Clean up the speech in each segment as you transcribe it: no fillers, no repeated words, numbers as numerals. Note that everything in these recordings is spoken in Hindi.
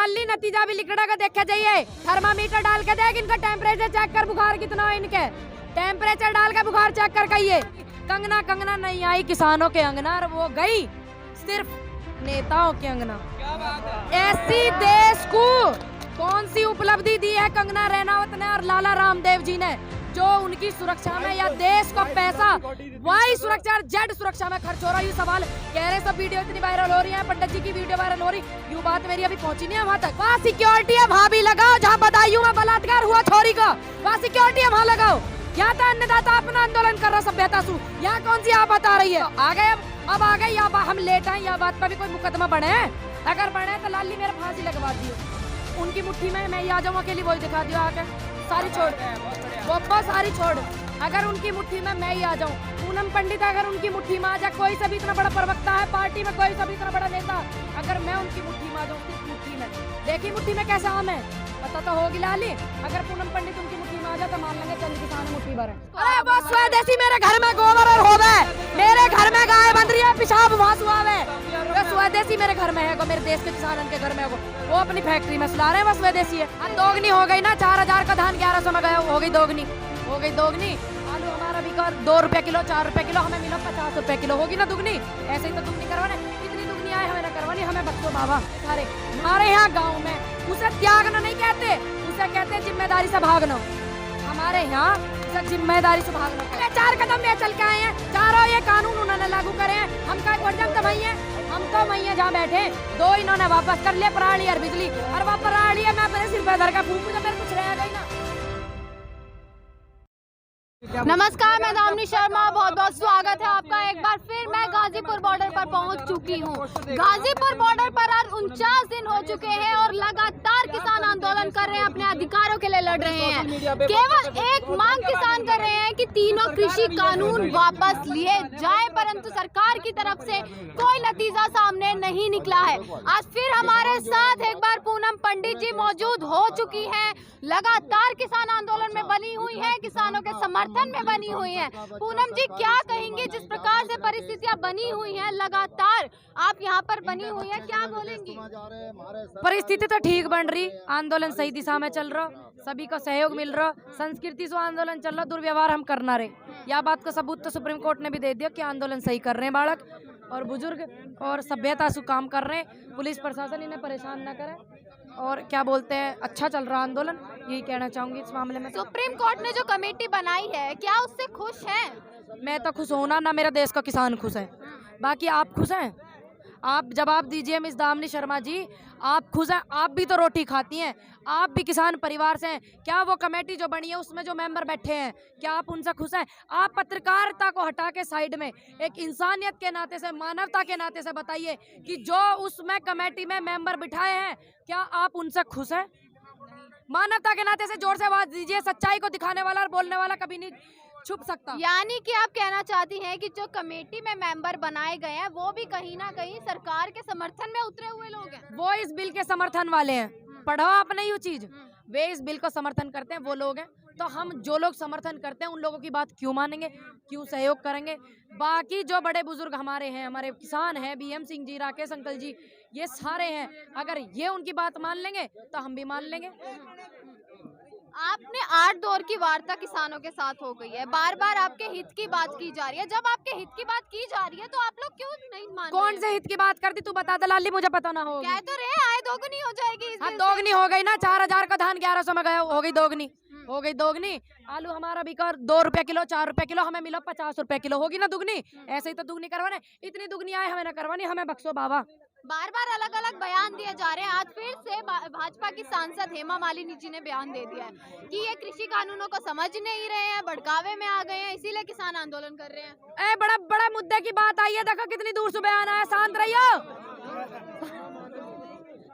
लाली नतीजा भी लिखड़ा का देखा जाइए। थर्मामीटर डाल के देख, इनका टेम्परेचर चेक कर, बुखार कितना है इनके, टेम्परेचर डाल के बुखार चेक कर कहिए। कंगना नहीं आई किसानों के अंगना, और वो गई सिर्फ नेताओं के अंगना। ऐसी देश को कौन सी उपलब्धि दी है कंगना रनौत ने और लाला रामदेव जी ने, जो उनकी सुरक्षा में या देश का पैसा वाई सुरक्षा और जेड सुरक्षा में खर्च हो रहा है। ये सवाल कह रहे, सब वीडियो इतनी वायरल हो रही है, पंडित जी की वीडियो वायरल हो रही, यूँ बात मेरी अभी पहुंची नहीं है वहाँ तक। वहाँ सिक्योरिटी है, वहाँ भी लगाओ जहाँ बदायूं में बलात्कार हुआ छोरी का, वहाँ सिक्योरिटी है, वहाँ लगाओ। यहाँ तो अन्नदाता अपना आंदोलन कर रहा सभ्यता सु, यहाँ कौन सी आफत आ रही है? आ गए अब आ गए, या हम लेट आए, या बात पर भी कोई मुकदमा बने, अगर बने तो लाली मेरे फांसी लगवा दियो। उनकी मुट्ठी में मैं आ जाऊँ अकेली, वही दिखा दियो आके, सारी छोड़ वो सारी छोड़, अगर उनकी मुट्ठी में मैं ही आ जाऊं। पूनम पंडित अगर उनकी मुट्ठी में आ जाए, कोई सा भी इतना बड़ा प्रवक्ता है पार्टी में, कोई सा भी इतना बड़ा नेता, अगर मैं उनकी मुट्ठी में आ जाऊं, किस मुट्ठी में, देखी मुट्ठी में कैसा आम है, पता तो होगी लाली। अगर पूनम पंडित उनकी मुट्ठी में आ जाए तो मान लेंगे चल किसान मुट्ठी भर है। अरे वो स्वदेशी, मेरे घर में गोबर और होवे, मेरे घर में गाय बंध रही है, पेशाब वहाँ सुहावे, स्वदेशी मेरे घर में है, मेरे देश के किसान के घर में वो अपनी फैक्ट्री में सुला रहे हैं, बस स्वदेशी है। दोगनी हो गई ना, 4000 का धान 1100 में गया, हो गई दोगनी, हो गई दोगनी। आलू हमारा बिका 2 रुपए किलो, 4 रुपए किलो, हमें मिला 50 रुपए किलो, होगी ना दुगनी। ऐसे ही तो दुगनी करवाने, इतनी दुगनी आए हमें ना करवानी, हमें बच्चों बाबा सारे। हमारे यहाँ गाँव में उसे त्यागना नहीं कहते, उसे कहते हैं जिम्मेदारी से भागना। हमारे यहाँ उसे जिम्मेदारी से भागना। 4 कदम में चल के आए हैं, चारों ये कानून उन्होंने लागू करे हैं, हम का हम तो वही जहाँ बैठे, 2 इन्होंने वापस कर लिया, पराली और बिजली, और वहाँ पराली है, मैं अपने सिर पे धर का फूंकू जब मेरे कुछ रहेगा ही ना। नमस्कार, मैं दामिनी शर्मा, बहुत बहुत स्वागत है आपका। एक बार फिर मैं गाजीपुर बॉर्डर पर पहुंच चुकी हूं। गाजीपुर बॉर्डर पर आज 49 दिन हो चुके हैं और लगातार किसान आंदोलन कर रहे हैं, अपने अधिकारों के लिए लड़ रहे हैं। केवल एक मांग किसान कर रहे हैं कि तीनों कृषि कानून वापस लिए जाए, परंतु सरकार की तरफ से कोई नतीजा सामने नहीं निकला है। आज फिर हमारे साथ एक बार पूनम पंडित जी मौजूद हो चुकी है, लगातार किसान आंदोलन में बनी हुई है, किसानों के समर्थन में बनी हुई है। पूनम जी, क्या कहेंगे, जिस प्रकार से परिस्थितियां बनी हुई हैं, लगातार आप यहाँ पर बनी हुई है, क्या बोलेंगी? परिस्थिति तो ठीक बन रही, आंदोलन सही दिशा में चल रहा, सभी का सहयोग मिल रहा, संस्कृति से आंदोलन चल रहा, दुर्व्यवहार हम करना रहे। यह बात का सबूत तो सुप्रीम कोर्ट ने भी दे दिया कि आंदोलन सही कर रहे हैं बालक और बुजुर्ग, और सभ्यता से काम कर रहे हैं। पुलिस प्रशासन इन्हें परेशान न करे, और क्या बोलते हैं, अच्छा चल रहा आंदोलन, यही कहना चाहूंगी इस मामले में। सुप्रीम कोर्ट ने जो कमेटी बनाई है, क्या उससे खुश हैं? मैं तो खुश होना ना, मेरा देश का किसान खुश है। बाकी आप खुश हैं? आप जवाब दीजिए मिस दामिनी शर्मा जी, आप खुश हैं? आप भी तो रोटी खाती हैं, आप भी किसान परिवार से हैं। क्या वो कमेटी जो बनी है उसमें जो मेंबर बैठे हैं, क्या आप उनसे खुश हैं? आप पत्रकारिता को हटा के साइड में एक इंसानियत के नाते से, मानवता के नाते से बताइए कि जो उसमें कमेटी में मेंबर बिठाए हैं, क्या आप उनसे खुश हैं? मानवता के नाते से जोर से आवाज दीजिए। सच्चाई को दिखाने वाला और बोलने वाला कभी नहीं छुप सकता। यानी कि आप कहना चाहती हैं कि जो कमेटी में मेंबर बनाए गए हैं, वो भी कहीं ना कहीं सरकार के समर्थन में उतरे हुए लोग हैं। वो इस बिल के समर्थन वाले हैं, पढ़ो आपने ये चीज, वे इस बिल को समर्थन करते हैं, वो लोग हैं। तो हम जो लोग समर्थन करते हैं उन लोगों की बात क्यों मानेंगे, क्यों सहयोग करेंगे? बाकी जो बड़े बुजुर्ग हमारे हैं, हमारे किसान हैं, BM सिंह जी, राकेश अंकल जी, ये सारे हैं, अगर ये उनकी बात मान लेंगे तो हम भी मान लेंगे। आपने 8 दौर की वार्ता किसानों के साथ हो गई है, बार बार आपके हित की बात की जा रही है। जब आपके हित की बात की जा रही है तो आप लोग क्यों नहीं मान? कौन से हित की बात करती, तू बता दलाली, मुझे पता ना हो। कह तो रहे आय दोगुनी हो जाएगी। हाँ, दोगुनी हो गई ना, 4000 का धान 1100 में गया, हो गई दोगुनी, हो गई दोगुनी। आलू हमारा बिका 2 रुपए किलो, 4 रुपए किलो, हमें मिला 50 रुपए किलो, होगी ना दुगनी। ऐसे ही तो दुगनी करवाने, इतनी दुगनी आए हमें ना करवानी, हमें बख्शो बाबा। बार बार अलग अलग बयान दिए जा रहे हैं। आज फिर से भाजपा की सांसद हेमा मालिनी जी ने बयान दे दिया है कि ये कृषि कानूनों को समझ नहीं रहे हैं, भड़कावे में आ गए हैं, इसीलिए किसान आंदोलन कर रहे हैं। बड़ा बड़ा मुद्दे की बात आई है, देखो कितनी दूर से बयान आया। शांत रहियो।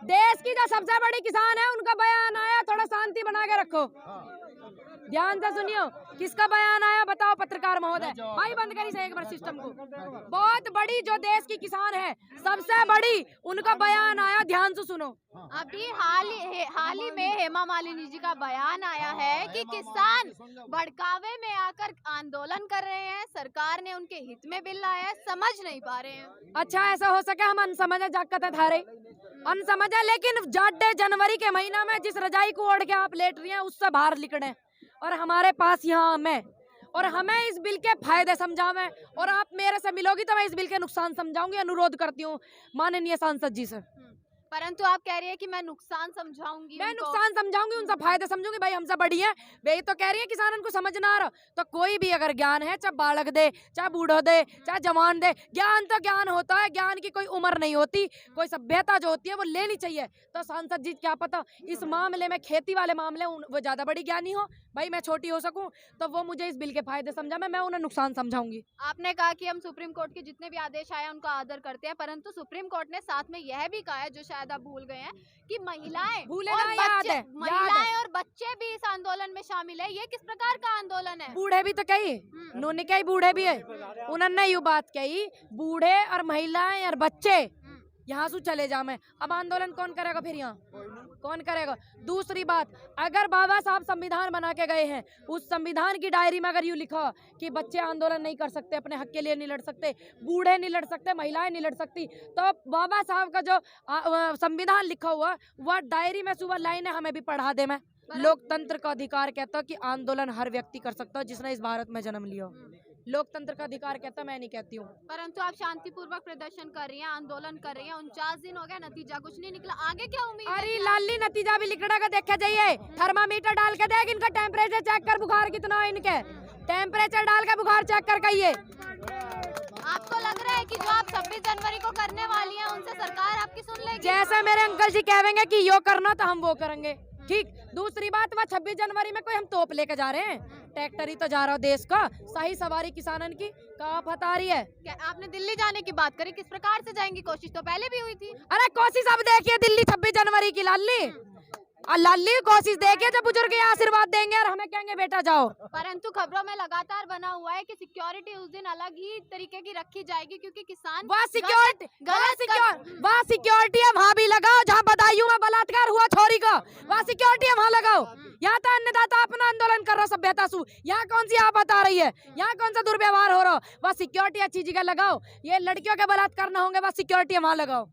देश की जो सबसे बड़ी किसान है उनका बयान आया, थोड़ा शांति बना के रखो। ध्यान से सुनियो, किसका बयान आया बताओ पत्रकार महोदय। भाई बंद करी से एक बार सिस्टम को। बहुत बड़ी जो देश की किसान है, सबसे बड़ी, उनका बयान आया, ध्यान से सुनो। अभी हाल ही में हेमा मालिनी जी का बयान आया है कि किसान भड़कावे में आकर आंदोलन कर रहे हैं, सरकार ने उनके हित में बिल लाया है, समझ नहीं पा रहे हैं। अच्छा, ऐसा हो सके हम अनसमझे जागते थारे अनसमझे, लेकिन जाडे जनवरी के महीना में जिस रजाई को ओढ़ के आप लेट रही हैं उससे बाहर निकले और हमारे पास यहाँ में और हमें इस बिल के फायदे समझावे और आप मेरे से मिलोगी तो मैं इस बिल के नुकसान समझाऊंगी। अनुरोध करती हूँ माननीय सांसद जी से। परंतु आप कह रही है कि मैं नुकसान समझाऊंगी, मैं नुकसान समझाऊंगी, उनसे फायदे समझूंगी। भाई हमसे बड़ी है, वे तो कह रही है किसानों को समझना रहा। तो कोई भी अगर ज्ञान है, चाहे बालक दे, चाहे बूढ़ो दे, चाहे जवान दे, ज्ञान तो ज्ञान होता है, ज्ञान की कोई उम्र नहीं होती, कोई सभ्यता जो होती है वो लेनी चाहिए। तो सांसद जी क्या पता इस मामले में, खेती वाले मामले, वो ज्यादा बड़ी ज्ञानी हो, भाई मैं छोटी हो सकूं, तो वो मुझे इस बिल के फायदे समझा, मैं उन्हें नुकसान समझाऊंगी। आपने कहा कि हम सुप्रीम कोर्ट के जितने भी आदेश आए उनका आदर करते हैं, परंतु सुप्रीम कोर्ट ने साथ में यह भी कहा है, जो शायद आप भूल गए हैं, कि महिलाएं और बच्चे भी इस आंदोलन में शामिल है। ये किस प्रकार का आंदोलन है? बूढ़े भी तो कही, उन्होंने कही बूढ़े भी है, उन्होंने यू बात कही, बूढ़े और महिलाएं और बच्चे यहाँ से चले जा। मैं अब आंदोलन कौन करेगा फिर? यहाँ कौन करेगा? दूसरी बात, अगर बाबा साहब संविधान बना के गए हैं, उस संविधान की डायरी में अगर यूँ लिखा कि बच्चे आंदोलन नहीं कर सकते, अपने हक के लिए नहीं लड़ सकते, बूढ़े नहीं लड़ सकते, महिलाएं नहीं लड़ सकती, तो बाबा साहब का जो संविधान लिखा हुआ वह डायरी में सुबह लाइनें हमें भी पढ़ा दे। मैं लोकतंत्र का अधिकार कहता कि आंदोलन हर व्यक्ति कर सकता है जिसने इस भारत में जन्म लिया। लोकतंत्र का अधिकार कहता, मैं नहीं कहती हूँ। परंतु आप शांतिपूर्वक प्रदर्शन कर रही हैं, आंदोलन कर रही हैं, 49 दिन हो गए, नतीजा कुछ नहीं निकला, आगे क्या उम्मीद? अरे लाली नतीजा भी लिखड़ा का देखा जाइए, थर्मामीटर डाल के देख, इनका टेम्परेचर चेक कर, बुखार कितना है इनके, टेम्परेचर डाल के बुखार चेक कर कहिए। आपको लग रहा है कि जो आप 26 जनवरी को करने वाली हैं उनसे सरकार आपकी सुन लेगी? जैसे मेरे अंकल जी कहेंगे कि यो करना तो हम वो करेंगे, ठीक। दूसरी बात, वह 26 जनवरी में कोई हम तोप लेके जा रहे हैं? ट्रैक्टर ही तो जा रहा हो देश का, सही सवारी किसानन की कहाँ फता रही है। क्या आपने दिल्ली जाने की बात करी, किस प्रकार से जाएंगी? कोशिश तो पहले भी हुई थी। अरे कोशिश अब देखिए दिल्ली 26 जनवरी की लाली कोशिश देखिए, जब बुजुर्ग आशीर्वाद देंगे और हमें कहेंगे बेटा जाओ। परंतु खबरों में लगातार बना हुआ है कि सिक्योरिटी उस दिन अलग ही तरीके की रखी जाएगी, क्योंकि किसान वहाँ सिक्योरिटी है वहाँ भी लगाओ, जहाँ बदायूं में बलात्कार हुआ छोरी का, वहाँ सिक्योरिटी है वहाँ लगाओ। यहाँ तो अन्नदाता अपना आंदोलन कर रहा सभ्यता सु, यहाँ कौन सी आफत आ रही है, यहाँ कौन सा दुर्व्यवहार हो रहा, वहाँ सिक्योरिटी अच्छी जगह लगाओ। ये लड़कियों के बलात्कार न होंगे, वहाँ सिक्योरिटी वहाँ लगाओ।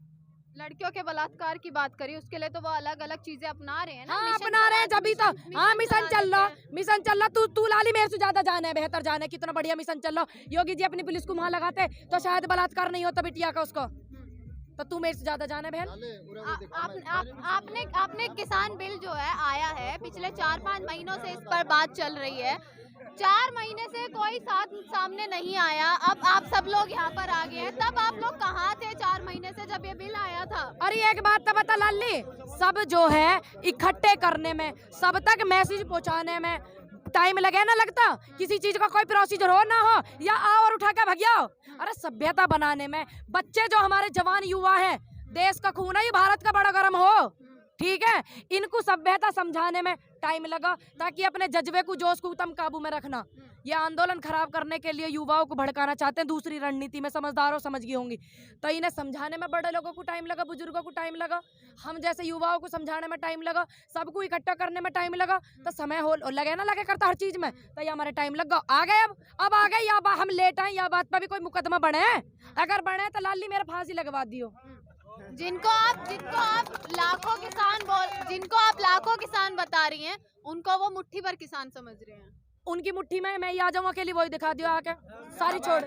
लड़कियों के बलात्कार की बात करी, उसके लिए तो वो अलग अलग चीजें अपना रहे हैं ना। हाँ अपना रहे हैं, जब तो हाँ मिशन चल रहा। तू लाली मेरे से ज्यादा जाने है, बेहतर जाने, कितना बढ़िया मिशन चल रहा। योगी जी अपनी पुलिस को वहाँ लगाते तो शायद बलात्कार नहीं होता बिटिया का उसको, तो तू मेरे से ज्यादा जाने बहन। आपने किसान बिल जो है आया है, पिछले 4-5 महीनों से इस पर बात चल रही है, 4 महीने से कोई सामने नहीं आया। अब आप सब लोग यहाँ पर आ गए हैं, तब आप लोग कहाँ थे 4 महीने से जब ये बिल आया था? अरे एक बात तो बता लाली, सब जो है इकट्ठे करने में, सब तक मैसेज पहुँचाने में टाइम लगे ना, लगता किसी चीज का कोई प्रोसीजर हो ना हो, या आओ और उठा के भग जाओ। अरे सभ्यता बनाने में, बच्चे जो हमारे जवान युवा हैं, देश का खून है, ये भारत का बड़ा गर्म हो, ठीक है, इनको सभ्यता समझाने में टाइम लगा, ताकि अपने जज्बे को, जोश को तुम काबू में रखना। ये आंदोलन खराब करने के लिए युवाओं को भड़काना चाहते हैं, दूसरी रणनीति में, समझदारों समझ गई होंगी। तो इन्हें समझाने में बड़े लोगों को टाइम लगा, बुजुर्गों को टाइम लगा, हम जैसे युवाओं को समझाने में टाइम लगा, सबको इकट्ठा करने में टाइम लगा, तो समय हो लगे ना, लगे करता हर चीज में, तो ये हमारे टाइम लग गया। आ गए अब आ गए, या हम लेट आए, या बात पर भी कोई मुकदमा बने, अगर बने तो लाली मेरे फांसी लगवा दियो। जिनको आप लाखों किसान बता रही हैं, उनको वो मुट्ठी भर किसान समझ रहे हैं। उनकी मुट्ठी में मैं ही आ जाऊँ अकेली, वही दिखा दियो आके, सारी छोड़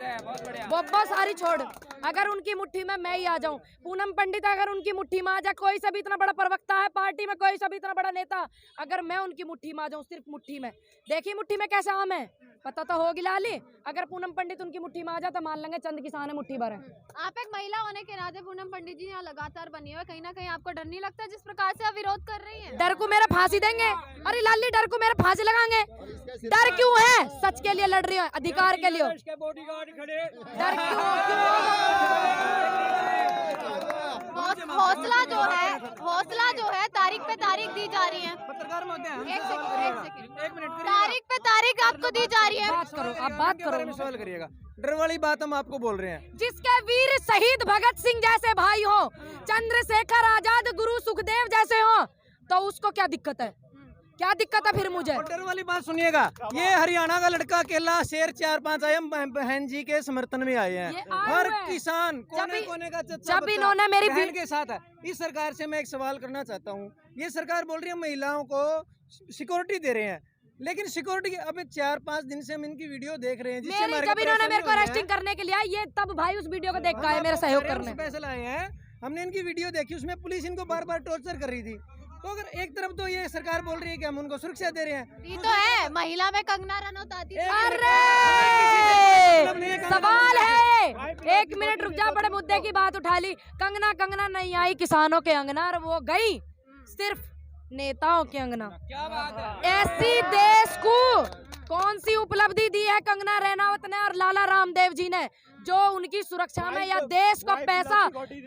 बब्बा, सारी छोड़। अगर उनकी मुट्ठी में मैं ही आ जाऊं, पूनम पंडित अगर उनकी मुट्ठी में आ जाए, कोई सा भी इतना बड़ा प्रवक्ता है पार्टी में, कोई सा भी इतना बड़ा नेता, अगर मैं उनकी मुट्ठी में आ जाऊं, सिर्फ मुट्ठी में, देखिए मुट्ठी में कैसे आम है, पता तो होगी लाली। अगर पूनम पंडित उनकी मुट्ठी में आ जाए तो मान लेंगे चंद किसान है मुट्ठी भर है। आप एक महिला होने के नाते पूनम पंडित जी यहाँ लगातार बनी हुई, कहीं ना कहीं आपको डर नहीं लगता जिस प्रकार से आप विरोध कर रही हैं? डर को मेरे फांसी देंगे, अरे लाली डर को मेरे फांसी लगाएंगे। डर क्यों है? सच के लिए लड़ रही हो, अधिकार के लिए। डर हौसला जो है तारीख पे तारीख दी जा रही है। एक सेकंड, तारीख पे तारीख आपको दी जा रही है। बात करो, आप बात करो। सवाल करिएगा, डर वाली बात हम आपको बोल रहे हैं। जिसके वीर शहीद भगत सिंह जैसे भाई हो, चंद्रशेखर आजाद, गुरु सुखदेव जैसे हो, तो उसको क्या दिक्कत है? क्या दिक्कत है फिर मुझे? और डर वाली बात सुनिएगा, ये हरियाणा का लड़का अकेला शेर 4-5 आए, हम बहन जी के समर्थन में आए ये हैं। आए हर हुए हैं। किसान कोने कोने का चच्चा जब बच्चा इन्होंने मेरी बहन के साथ है। इस सरकार से मैं एक सवाल करना चाहता हूँ, ये सरकार बोल रही है महिलाओं को सिक्योरिटी दे रहे हैं, लेकिन सिक्योरिटी अभी 4-5 दिन से हम इनकी वीडियो देख रहे हैं, जिससे मेरी हमारे जब को इन्होंने मेरे को परेशानी हो अरेस्टिंग करने के लिए आई, ये तब भाई उस वीडियो को देख के आए मेरा सहयोग करने। स्पेशल आए हैं, हमने इनकी वीडियो देखी, उसमें पुलिस इनको बार बार टॉर्चर कर रही थी। तो अगर एक तरफ तो ये सरकार बोल रही है कि हम उनको सुरक्षा दे रहे हैं, ये तो है, महिला में कंगना रनौत आती थी। अरे सवाल है, एक मिनट रुक जा, बड़े मुद्दे की बात उठा ली। कंगना कंगना नहीं आई किसानों के अंगना, और वो गई सिर्फ नेताओं के अंगना। क्या बात है? ऐसी देश को कौन सी उपलब्धि दी है कंगना रनौत ने और लाला रामदेव जी ने, जो उनकी सुरक्षा में या देश को पैसा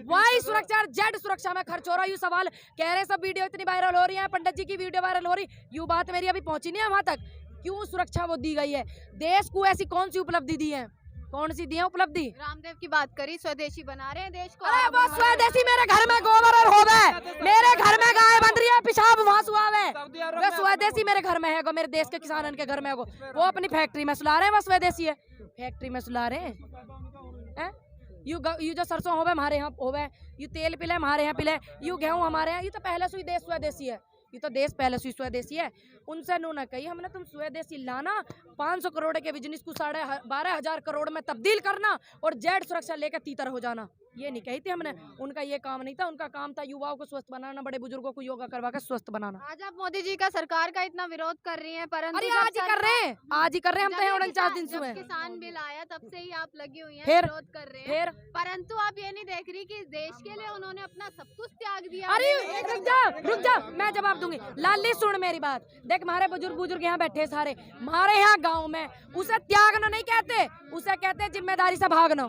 वाई सुरक्षा और जेड सुरक्षा में खर्च हो रहा है? यू सवाल कह रहे, सब वीडियो इतनी वायरल हो रही है, पंडित जी की वीडियो वायरल हो रही, यू बात मेरी अभी पहुंची नहीं है वहां तक। क्यों सुरक्षा वो दी गई है? देश को ऐसी कौन सी उपलब्धि दी है? कौन सी दी है उपलब्धि? रामदेव की बात करी, स्वदेशी बना रहे हैं देश को। अरे वो स्वदेशी, मेरे घर में गोबर और होवे, मेरे घर में गाय बन रही है, पेशाब वहां सुहावे, वो स्वदेशी मेरे घर में है, मेरे देश के किसानों के घर में है। वो अपनी फैक्ट्री में सुला रहे हैं, वो स्वदेशी है, फैक्ट्री में सुला रहे हैं। यू जो सरसों होवे हमारे यहाँ होवे, यू तेल पिले हमारे यहाँ पिले, यू गेहूं हमारे यहाँ, ये तो पहले से ही देश स्वदेशी है, ये तो देश पहले से स्वदेशी है। उनसे नू न कही हमने, तुम स्वदेशी लाना, 500 करोड़ के बिजनेस को 12,500 करोड़ में तब्दील करना और जेड सुरक्षा लेकर तीतर हो जाना, ये नहीं कही थी हमने। उनका ये काम नहीं था, उनका काम था युवाओं को स्वस्थ बनाना, बड़े बुजुर्गों को योगा करवा कर स्वस्थ बनाना। आज आप मोदी जी का, सरकार का इतना विरोध कर रही हैं, परंतु अरे जब आज ही कर रहे हैं, आज ही कर रहे हैं, हम तो 49 दिन से जब हुए। किसान बिल आया तब से ही आप लगी हुई हैं, फिर? विरोध कर रहे हैं, फिर? परंतु आप ये नहीं देख रही कि देश के लिए उन्होंने अपना सब कुछ त्याग दिया। अरे रुक जा, मैं जवाब दूंगी। लाली सुन मेरी बात, देख हमारे बुजुर्ग यहाँ बैठे सारे, हमारे यहाँ गाँव में उसे त्यागना नहीं कहते, उसे कहते जिम्मेदारी से भागना।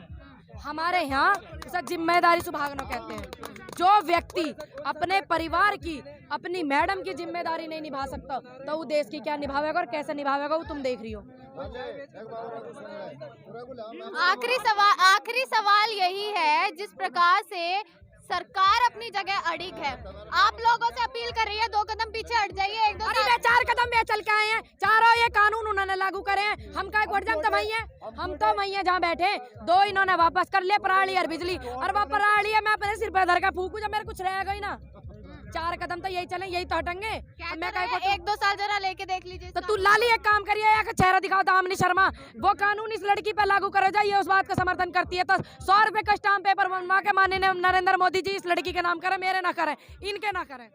हमारे यहाँ उसे जिम्मेदारी से भागना कहते हैं। जो व्यक्ति अपने परिवार की, अपनी मैडम की जिम्मेदारी नहीं निभा सकता, तो वो देश की क्या निभावेगा और कैसे निभावेगा, वो तुम देख रही हो। आखिरी सवाल यही है, जिस प्रकार से सरकार अपनी जगह अड़िग है, आप लोगों से अपील कर रही है 2 कदम पीछे हट जाइए। 1-2 अरे मैं 4 कदम में चल के आए हैं, चारों ये कानून उन्होंने लागू करे हैं, हम का घोट जाम तो वही है, हम तो वही है जहाँ बैठे। 2 इन्होंने वापस कर लिया, पराली और बिजली, और वो पराली है मैं अपने सिर पे धर का फूकू, जब मेरे कुछ रहेगा ही ना। 4 कदम तो यही चलें, यही तो हटेंगे। मैं 1-2 साल जरा लेके देख लीजिए। तो तू लाली एक काम करिए, या चेहरा दिखाओ दामिनी शर्मा, वो कानून इस लड़की पे लागू करो जाए, ये उस बात का समर्थन करती है, तो 100 रुपए का स्टाम्प पेपर बनवा के माननीय नरेंद्र मोदी जी इस लड़की के नाम करें, मेरे ना करें, इनके ना करें।